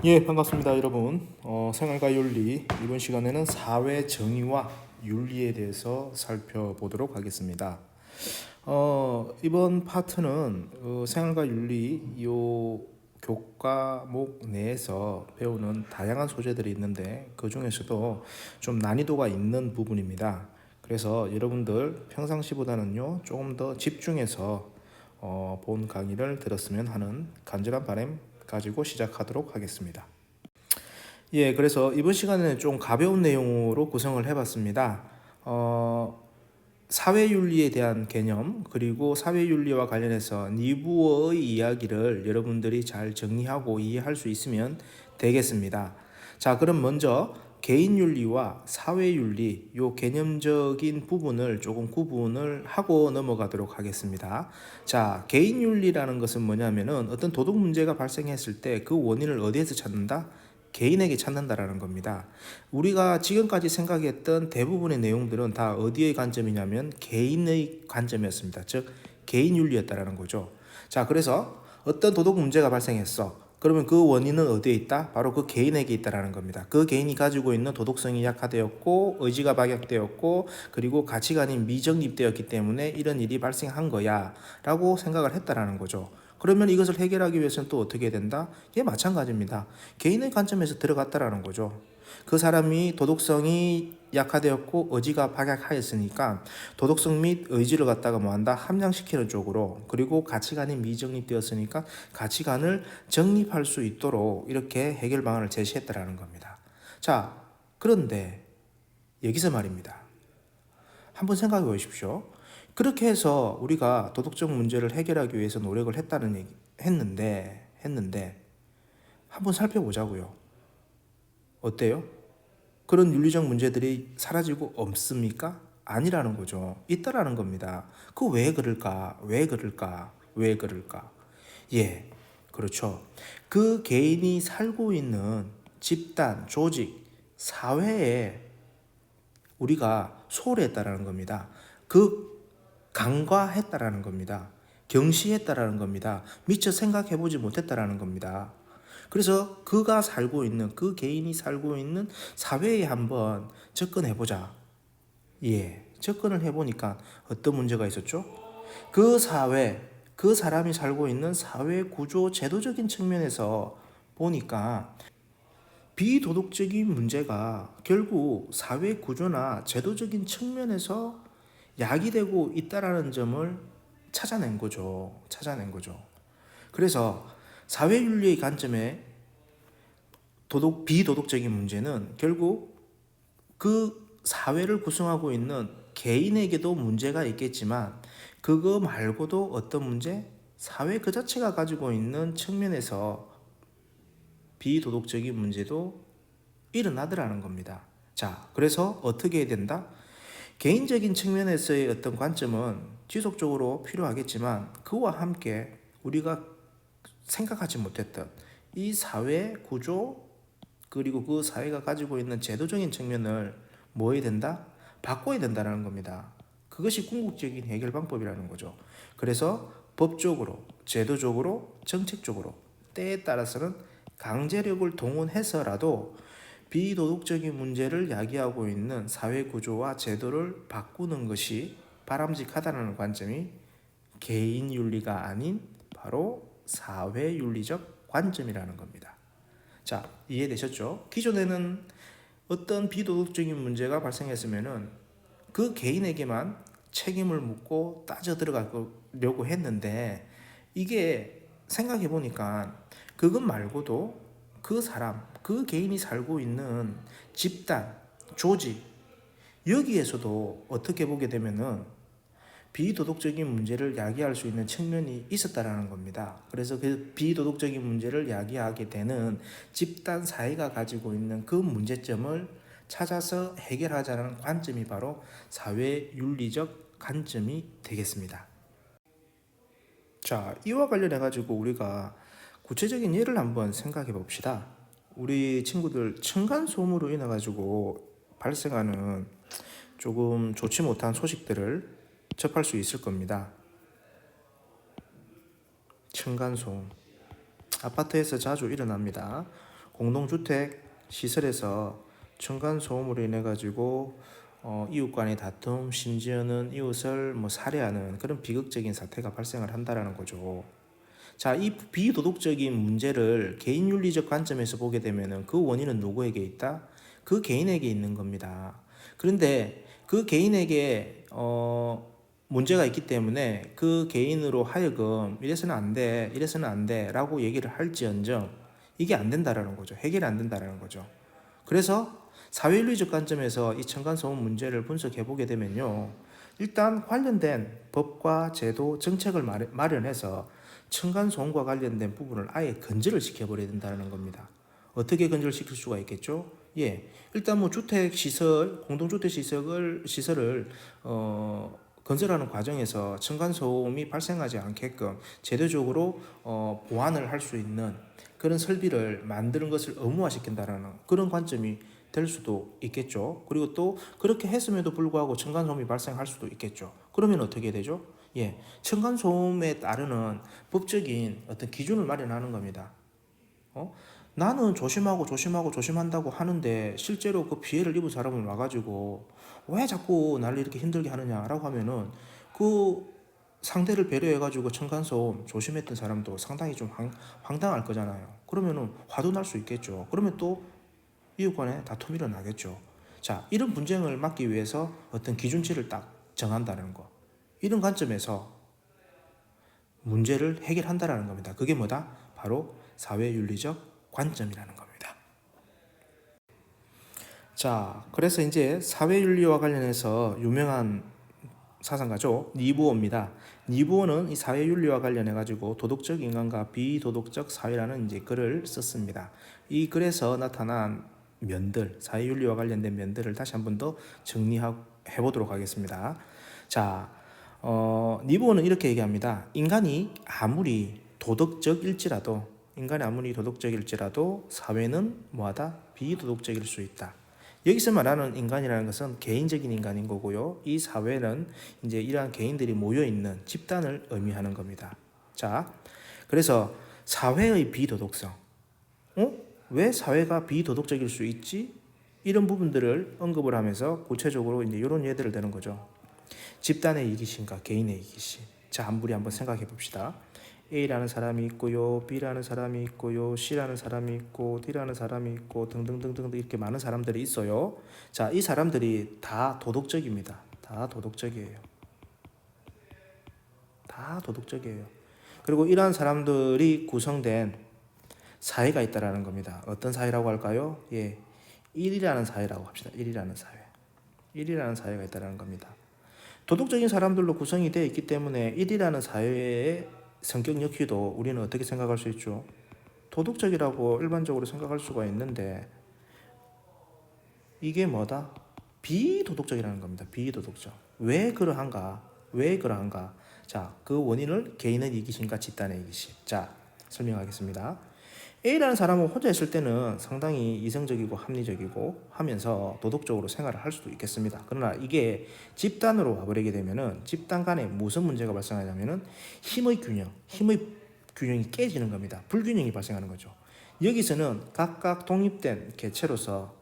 예, 반갑습니다, 여러분. 생활과 윤리, 이번 시간에는 사회 정의와 윤리에 대해서 살펴보도록 하겠습니다. 이번 파트는 생활과 윤리 요 교과목 내에서 배우는 다양한 소재들이 있는데 그 중에서도 좀 난이도가 있는 부분입니다. 그래서 여러분들 평상시보다는요 조금 더 집중해서 본 강의를 들었으면 하는 간절한 바람 가지고 시작하도록 하겠습니다. 예, 그래서 이번 시간에는 좀 가벼운 내용으로 구성을 해봤습니다. 사회윤리에 대한 개념, 그리고 사회윤리와 관련해서 니부어의 이야기를 여러분들이 잘 정리하고 이해할 수 있으면 되겠습니다. 자, 그럼 먼저 개인윤리와 사회윤리, 요 개념적인 부분을 조금 구분을 하고 넘어가도록 하겠습니다. 자, 개인윤리라는 것은 뭐냐면은 어떤 도덕 문제가 발생했을 때 그 원인을 어디에서 찾는다? 개인에게 찾는다라는 겁니다. 우리가 지금까지 생각했던 대부분의 내용들은 다 어디의 관점이냐면 개인의 관점이었습니다. 즉 개인윤리였다라는 거죠. 자, 그래서 어떤 도덕 문제가 발생했어. 그러면 그 원인은 어디에 있다? 바로 그 개인에게 있다라는 겁니다. 그 개인이 가지고 있는 도덕성이 약화되었고 의지가 박약되었고 그리고 가치관이 미정립되었기 때문에 이런 일이 발생한 거야 라고 생각을 했다라는 거죠. 그러면 이것을 해결하기 위해서는 또 어떻게 된다? 예, 마찬가지입니다. 개인의 관점에서 들어갔다라는 거죠. 그 사람이 도덕성이 약화되었고 의지가 박약하였으니까 도덕성 및 의지를 갖다가 뭐한다? 함양시키는 쪽으로, 그리고 가치관이 미정립되었으니까 가치관을 정립할 수 있도록 이렇게 해결 방안을 제시했다라는 겁니다. 자, 그런데 여기서 말입니다. 한번 생각해 보십시오. 그렇게 해서 우리가 도덕적 문제를 해결하기 위해서 노력을 했는데 한번 살펴보자고요. 어때요? 그런 윤리적 문제들이 사라지고 없습니까? 아니라는 거죠. 있다라는 겁니다. 그 왜 그럴까? 왜 그럴까? 왜 그럴까? 예, 그렇죠. 그 개인이 살고 있는 집단, 조직, 사회에 우리가 소홀했다라는 겁니다. 그 간과했다라는 겁니다. 경시했다라는 겁니다. 미처 생각해보지 못했다라는 겁니다. 그래서 그가 살고 있는, 그 개인이 살고 있는 사회에 한번 접근해보자. 예, 접근을 해보니까 어떤 문제가 있었죠? 그 사회, 그 사람이 살고 있는 사회 구조 제도적인 측면에서 보니까 비도덕적인 문제가 결국 사회 구조나 제도적인 측면에서 야기되고 있다라는 점을 찾아낸 거죠. 그래서 사회윤리의 관점에 비도덕적인 문제는 결국 그 사회를 구성하고 있는 개인에게도 문제가 있겠지만 그거 말고도 어떤 문제? 사회 그 자체가 가지고 있는 측면에서 비도덕적인 문제도 일어나더라는 겁니다. 자, 그래서 어떻게 해야 된다? 개인적인 측면에서의 어떤 관점은 지속적으로 필요하겠지만 그와 함께 우리가 생각하지 못했던 이 사회 구조 그리고 그 사회가 가지고 있는 제도적인 측면을 뭐 해야 된다? 바꿔야 된다는 겁니다. 그것이 궁극적인 해결 방법이라는 거죠. 그래서 법적으로, 제도적으로, 정책적으로 때에 따라서는 강제력을 동원해서라도 비도덕적인 문제를 야기하고 있는 사회 구조와 제도를 바꾸는 것이 바람직하다는 관점이 개인 윤리가 아닌 바로 사회 윤리적 관점이라는 겁니다. 자, 이해되셨죠? 기존에는 어떤 비도덕적인 문제가 발생했으면은 그 개인에게만 책임을 묻고 따져 들어가려고 했는데 이게 생각해 보니까 그것 말고도 그 사람, 그 개인이 살고 있는 집단, 조직 여기에서도 어떻게 보게 되면은 비도덕적인 문제를 야기할 수 있는 측면이 있었다라는 겁니다. 그래서 그 비도덕적인 문제를 야기하게 되는 집단 사회가 가지고 있는 그 문제점을 찾아서 해결하자는 관점이 바로 사회윤리적 관점이 되겠습니다. 자, 이와 관련해 가지고 우리가 구체적인 예를 한번 생각해 봅시다. 우리 친구들 층간소음으로 인해 가지고 발생하는 조금 좋지 못한 소식들을 접할 수 있을 겁니다. 층간소음. 아파트에서 자주 일어납니다. 공동주택 시설에서 층간소음으로 인해 가지고 이웃 간의 다툼, 심지어는 이웃을 살해하는 그런 비극적인 사태가 발생을 한다라는 거죠. 자, 이 비도덕적인 문제를 개인윤리적 관점에서 보게 되면은 그 원인은 누구에게 있다? 그 개인에게 있는 겁니다. 그런데 그 개인에게 문제가 있기 때문에 그 개인으로 하여금 이래서는 안 돼, 이래서는 안 돼라고 얘기를 할지언정 이게 안 된다라는 거죠. 해결이 안 된다라는 거죠. 그래서 사회윤리적 관점에서 이 층간소음 문제를 분석해 보게 되면요, 일단 관련된 법과 제도, 정책을 마련해서 층간소음과 관련된 부분을 아예 건절을 시켜버려야 된다는 겁니다. 어떻게 건절시킬 수가 있겠죠? 예, 일단 주택 시설, 공동주택 시설을 건설하는 과정에서 층간소음이 발생하지 않게끔 제도적으로 보완을 할 수 있는 그런 설비를 만드는 것을 의무화시킨다는 그런 관점이 될 수도 있겠죠. 그리고 또 그렇게 했음에도 불구하고 층간소음이 발생할 수도 있겠죠. 그러면 어떻게 되죠? 예, 층간소음에 따르는 법적인 어떤 기준을 마련하는 겁니다. 나는 조심한다고 하는데 실제로 그 피해를 입은 사람을 와가지고 왜 자꾸 나를 이렇게 힘들게 하느냐라고 하면은 그 상대를 배려해가지고 층간소음 조심했던 사람도 상당히 좀 황당할 거잖아요. 그러면은 화도 날 수 있겠죠. 그러면 또 이웃 간에 다툼이 일어나겠죠. 자, 이런 분쟁을 막기 위해서 어떤 기준치를 딱 정한다는 거. 이런 관점에서 문제를 해결한다라는 겁니다. 그게 뭐다? 바로 사회윤리적 관점이라는 겁니다. 자, 그래서 이제 사회윤리와 관련해서 유명한 사상가죠. 니부어입니다. 니부어는 이 사회윤리와 관련해 가지고 도덕적 인간과 비도덕적 사회라는 이제 글을 썼습니다. 이 글에서 나타난 면들, 사회윤리와 관련된 면들을 다시 한 번 더 정리해 보도록 하겠습니다. 자, 니부어는 이렇게 얘기합니다. 인간이 아무리 도덕적일지라도 사회는 뭐하다? 비도덕적일 수 있다. 여기서 말하는 인간이라는 것은 개인적인 인간인 거고요. 이 사회는 이제 이러한 개인들이 모여 있는 집단을 의미하는 겁니다. 자, 그래서 사회의 비도덕성. 왜 사회가 비도덕적일 수 있지? 이런 부분들을 언급을 하면서 구체적으로 이제 이런 예들을 드는 거죠. 집단의 이기심과 개인의 이기심. 자, 한번 생각해 봅시다. A라는 사람이 있고요, B라는 사람이 있고요, C라는 사람이 있고, D라는 사람이 있고 등등등등 이렇게 많은 사람들이 있어요. 자, 이 사람들이 다 도덕적입니다. 다 도덕적이에요. 다 도덕적이에요. 그리고 이러한 사람들이 구성된 사회가 있다라는 겁니다. 어떤 사회라고 할까요? 예, 1이라는 사회라고 합시다. 1이라는 사회. 1이라는 사회가 있다라는 겁니다. 도덕적인 사람들로 구성이 되어 있기 때문에 1이라는 사회의 성격 역시도 우리는 어떻게 생각할 수 있죠? 도덕적이라고 일반적으로 생각할 수가 있는데 이게 뭐다? 비도덕적이라는 겁니다. 비도덕적. 왜 그러한가? 자, 그 원인을 개인의 이기심과 집단의 이기심. 자, 설명하겠습니다. A라는 사람은 혼자 있을 때는 상당히 이성적이고 합리적이고 하면서 도덕적으로 생활을 할 수도 있겠습니다. 그러나 이게 집단으로 와버리게 되면은 집단 간에 무슨 문제가 발생하냐면은 힘의 균형이 깨지는 겁니다. 불균형이 발생하는 거죠. 여기서는 각각 독립된 개체로서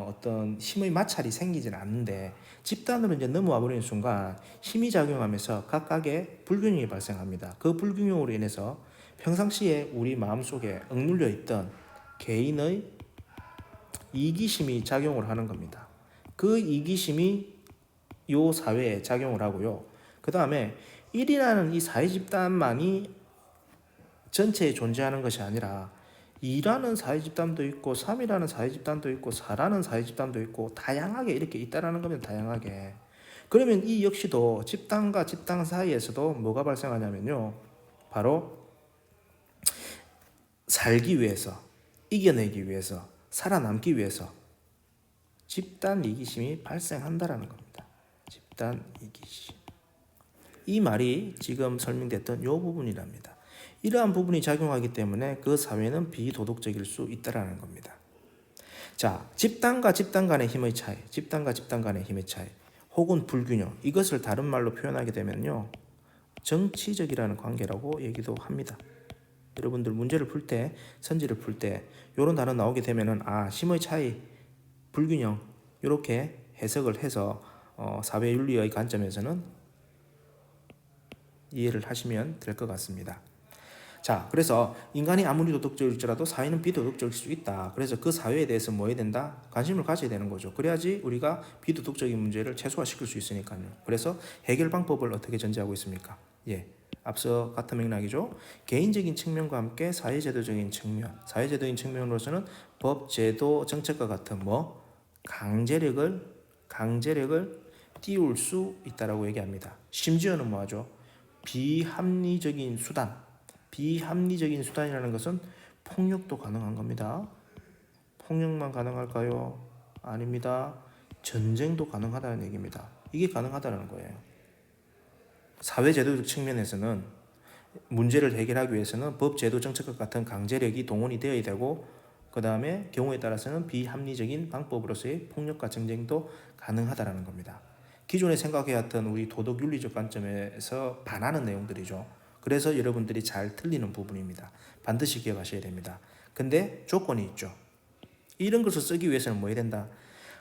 어떤 힘의 마찰이 생기지는 않는데 집단으로 이제 넘어와 버리는 순간 힘이 작용하면서 각각의 불균형이 발생합니다. 그 불균형으로 인해서 평상시에 우리 마음속에 억눌려 있던 개인의 이기심이 작용을 하는 겁니다. 그 이기심이 요 사회에 작용을 하고요. 그 다음에 1이라는 이 사회 집단만이 전체에 존재하는 것이 아니라 2라는 사회 집단도 있고 3이라는 사회 집단도 있고 4라는 사회 집단도 있고 다양하게 이렇게 있다라는 겁니다. 다양하게. 그러면 이 역시도 집단과 집단 사이에서도 뭐가 발생하냐면요. 바로 살기 위해서, 이겨내기 위해서, 살아남기 위해서 집단 이기심이 발생한다라는 겁니다. 집단 이기심. 이 말이 지금 설명됐던 이 부분이랍니다. 이러한 부분이 작용하기 때문에 그 사회는 비도덕적일 수 있다라는 겁니다. 자, 집단과 집단 간의 힘의 차이, 혹은 불균형, 이것을 다른 말로 표현하게 되면요, 정치적이라는 관계라고 얘기도 합니다. 여러분들 문제를 풀 때, 선지를 풀 때 이런 단어 나오게 되면은 심의 차이, 불균형 이렇게 해석을 해서 사회윤리의 관점에서는 이해를 하시면 될 것 같습니다. 자, 그래서 인간이 아무리 도덕적일지라도 사회는 비도덕적일 수 있다. 그래서 그 사회에 대해서 뭐 해야 된다? 관심을 가져야 되는 거죠. 그래야지 우리가 비도덕적인 문제를 최소화시킬 수 있으니까요. 그래서 해결 방법을 어떻게 전제하고 있습니까? 앞서 같은 맥락이죠. 개인적인 측면과 함께 사회제도적인 측면, 사회제도적인 측면으로서는 법, 제도, 정책과 같은 강제력을 띄울 수 있다라고 얘기합니다. 심지어는 뭐하죠? 비합리적인 수단이라는 것은 폭력도 가능한 겁니다. 폭력만 가능할까요? 아닙니다. 전쟁도 가능하다는 얘기입니다. 이게 가능하다는 거예요. 사회제도적 측면에서는 문제를 해결하기 위해서는 법, 제도, 정책과 같은 강제력이 동원이 되어야 되고 그 다음에 경우에 따라서는 비합리적인 방법으로서의 폭력과 전쟁도 가능하다는 겁니다. 기존에 생각해왔던 우리 도덕윤리적 관점에서 반하는 내용들이죠. 그래서 여러분들이 잘 틀리는 부분입니다. 반드시 기억하셔야 됩니다. 근데 조건이 있죠. 이런 것을 쓰기 위해서는 뭐 해야 된다?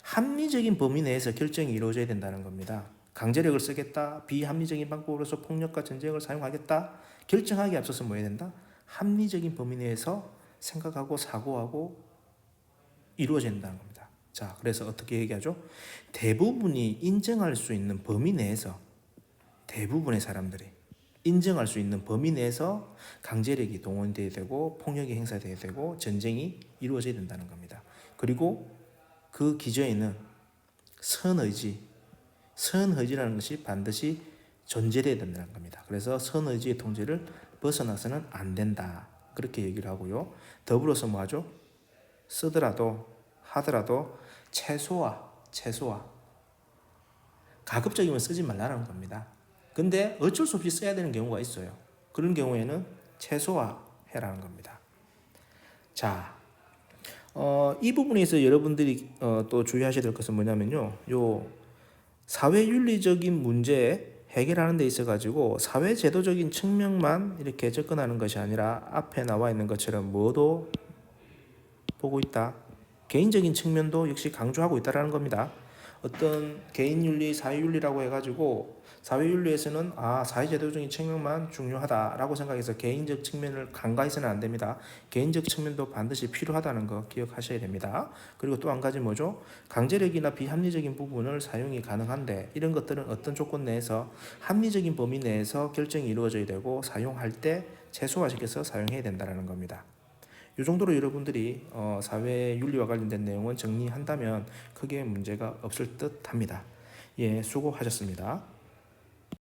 합리적인 범위 내에서 결정이 이루어져야 된다는 겁니다. 강제력을 쓰겠다, 비합리적인 방법으로서 폭력과 전쟁을 사용하겠다, 결정하기 앞서서 뭐 해야 된다? 합리적인 범위 내에서 생각하고 사고하고 이루어져야 된다는 겁니다. 자, 그래서 어떻게 얘기하죠? 대부분이 인정할 수 있는 범위 내에서, 대부분의 사람들이 인정할 수 있는 범위 내에서 강제력이 동원돼야 되고 폭력이 행사돼야 되고 전쟁이 이루어져야 된다는 겁니다. 그리고 그 기저에는 선의지라는 것이 반드시 존재해야 된다는 겁니다. 그래서 선의지의 통제를 벗어나서는 안 된다. 그렇게 얘기를 하고요. 더불어서 뭐하죠? 하더라도 최소화. 가급적이면 쓰지 말라는 겁니다. 근데 어쩔 수 없이 써야 되는 경우가 있어요. 그런 경우에는 최소화해라는 겁니다. 자, 이 부분에서 여러분들이 또 주의하셔야 될 것은 뭐냐면요. 요 사회윤리적인 문제 해결하는 데 있어 가지고 사회제도적인 측면만 이렇게 접근하는 것이 아니라 앞에 나와 있는 것처럼 뭐도 보고 있다. 개인적인 측면도 역시 강조하고 있다라는 겁니다. 어떤 개인윤리, 사회윤리라고 해가지고 사회윤리에서는 사회제도적인 측면만 중요하다라고 생각해서 개인적 측면을 간과해서는 안 됩니다. 개인적 측면도 반드시 필요하다는 거 기억하셔야 됩니다. 그리고 또 한 가지 뭐죠? 강제력이나 비합리적인 부분을 사용이 가능한데 이런 것들은 어떤 조건 내에서 합리적인 범위 내에서 결정이 이루어져야 되고 사용할 때 최소화시켜서 사용해야 된다는 겁니다. 이 정도로 여러분들이 사회윤리와 관련된 내용은 정리한다면 크게 문제가 없을 듯 합니다. 수고하셨습니다.